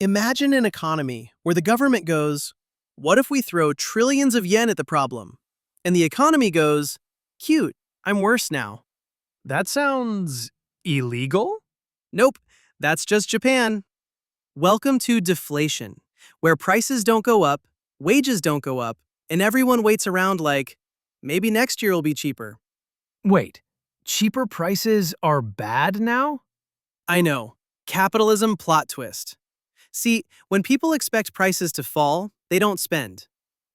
Imagine an economy where the government goes, what if we throw trillions of yen at the problem? And the economy goes, cute, I'm worse now. That sounds illegal? Nope, that's just Japan. Welcome to deflation, where prices don't go up, wages don't go up, and everyone waits around like, maybe next year will be cheaper. Wait, cheaper prices are bad now? I know, capitalism plot twist. See, when people expect prices to fall, they don't spend.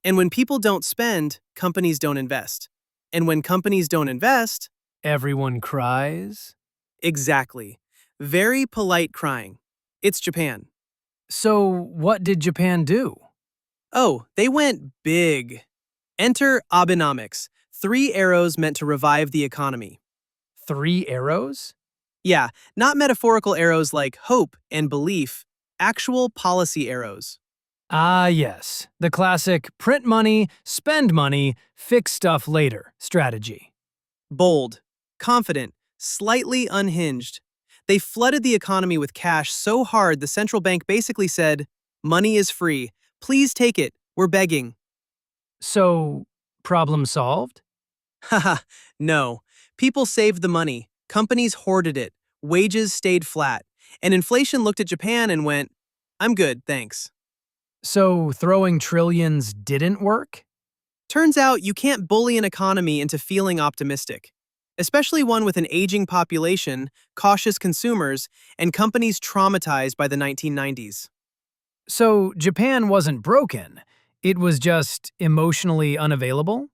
And when people don't spend, companies don't invest. And when companies don't invest, Everyone cries? exactly. Very polite crying. It's Japan. So what did Japan do? Oh, they went big. Enter Abenomics, 3 arrows meant to revive the economy. 3 arrows? Yeah, not metaphorical arrows like hope and belief, actual policy arrows. Ah, yes. The classic print money, spend money, fix stuff later strategy. Bold, confident, slightly unhinged. They flooded the economy with cash so hard the central bank basically said, money is free. Please take it. We're begging. So, problem solved? Haha, no. People saved the money. Companies hoarded it. Wages stayed flat. And inflation looked at Japan and went, I'm good, thanks. So, throwing trillions didn't work? Turns out you can't bully an economy into feeling optimistic, especially one with an aging population, cautious consumers, and companies traumatized by the 1990s. So, Japan wasn't broken. It was just emotionally unavailable?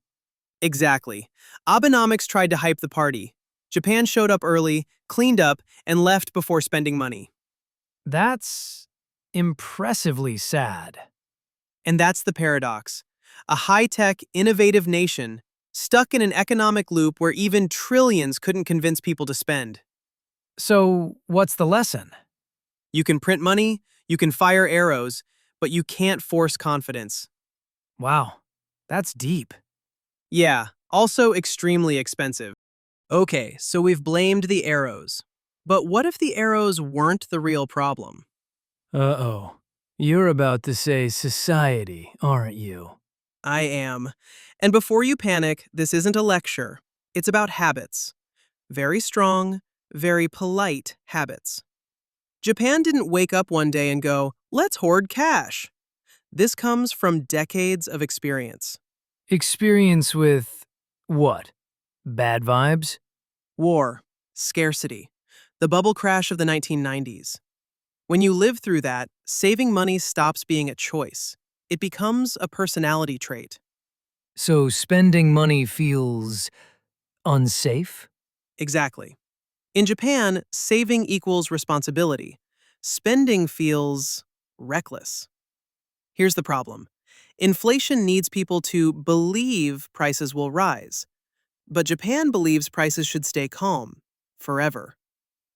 Exactly. Abenomics tried to hype the party. Japan showed up early, cleaned up, and left before spending money. That's impressively sad. And that's the paradox. A high-tech, innovative nation stuck in an economic loop where even trillions couldn't convince people to spend. So, what's the lesson? You can print money, you can fire arrows, but you can't force confidence. Wow, that's deep. Yeah, also extremely expensive. Okay, so we've blamed the arrows. But what if the arrows weren't the real problem? Uh-oh. You're about to say society, aren't you? I am. And before you panic, this isn't a lecture. It's about habits. Very strong, very polite habits. Japan didn't wake up one day and go, let's hoard cash. This comes from decades of experience. Experience with what? Bad vibes? War, scarcity, the bubble crash of the 1990s. When you live through that, saving money stops being a choice. It becomes a personality trait. So spending money feels unsafe? Exactly. In Japan, saving equals responsibility. Spending feels reckless. Here's the problem. Inflation needs people to believe prices will rise. But Japan believes prices should stay calm, forever.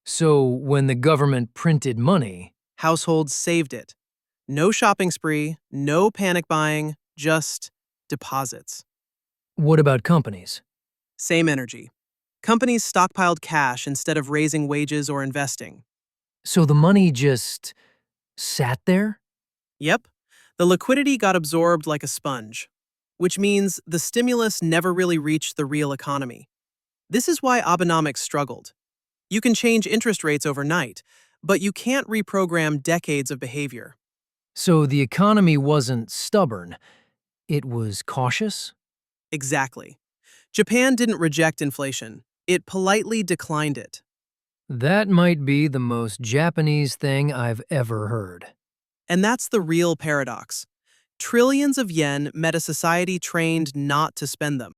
So when the government printed money, Households saved it. No shopping spree, no panic buying, just deposits. what about companies? Same energy. Companies stockpiled cash instead of raising wages or investing. So the money just sat there? Yep, the liquidity got absorbed like a sponge, which means the stimulus never really reached the real economy. This is why Abenomics struggled. You can change interest rates overnight, but you can't reprogram decades of behavior. So the economy wasn't stubborn, it was cautious? Exactly. Japan didn't reject inflation. It politely declined it. That might be the most Japanese thing I've ever heard. And that's the real paradox. Trillions of yen met a society trained not to spend them.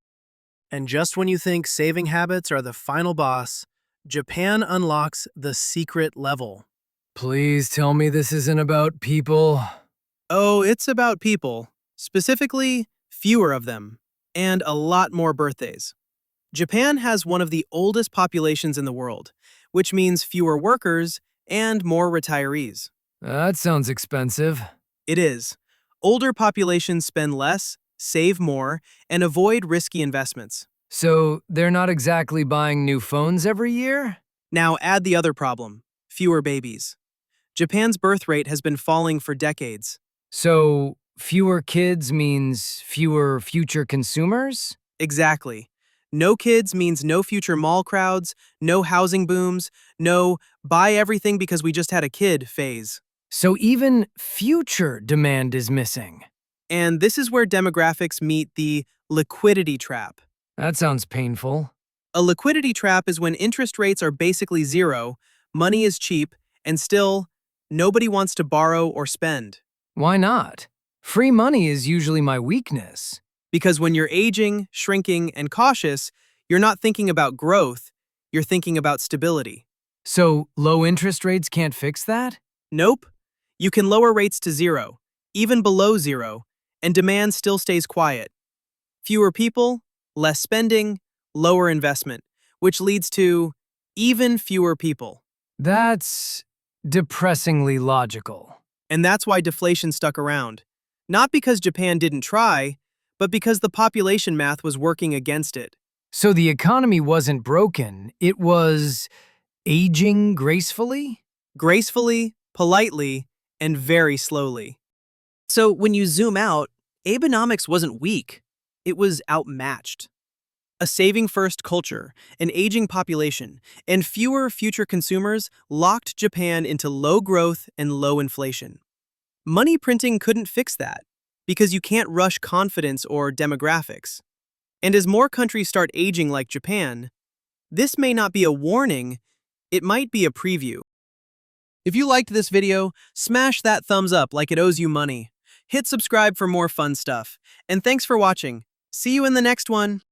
And just when you think saving habits are the final boss, Japan unlocks the secret level. Please tell me this isn't about people. Oh, it's about people. Specifically, fewer of them. And a lot more birthdays. Japan has one of the oldest populations in the world, which means fewer workers and more retirees. That sounds expensive. It is. Older populations spend less, save more, and avoid risky investments. So they're not exactly buying new phones every year? Now add the other problem, fewer babies. Japan's birth rate has been falling for decades. So, fewer kids means fewer future consumers? Exactly. No kids means no future mall crowds, no housing booms, no buy everything because we just had a kid phase. So, even future demand is missing. And this is where demographics meet the liquidity trap. That sounds painful. A liquidity trap is when interest rates are basically zero, money is cheap, and still, nobody wants to borrow or spend. Why not? Free money is usually my weakness. Because when you're aging, shrinking, and cautious, you're not thinking about growth, you're thinking about stability. So, low interest rates can't fix that? Nope. You can lower rates to zero, even below zero, and demand still stays quiet. Fewer people, less spending, lower investment, which leads to even fewer people. That's depressingly logical. And that's why deflation stuck around. Not because Japan didn't try, but because the population math was working against it. So, the economy wasn't broken, it was aging gracefully? Gracefully, politely, and very slowly. So when you zoom out, Abenomics wasn't weak, it was outmatched. A saving-first culture, an aging population, and fewer future consumers locked Japan into low growth and low inflation. Money printing couldn't fix that, because you can't rush confidence or demographics. And as more countries start aging like Japan, this may not be a warning, it might be a preview. If you liked this video, smash that thumbs up like it owes you money. Hit subscribe for more fun stuff. And thanks for watching. See you in the next one.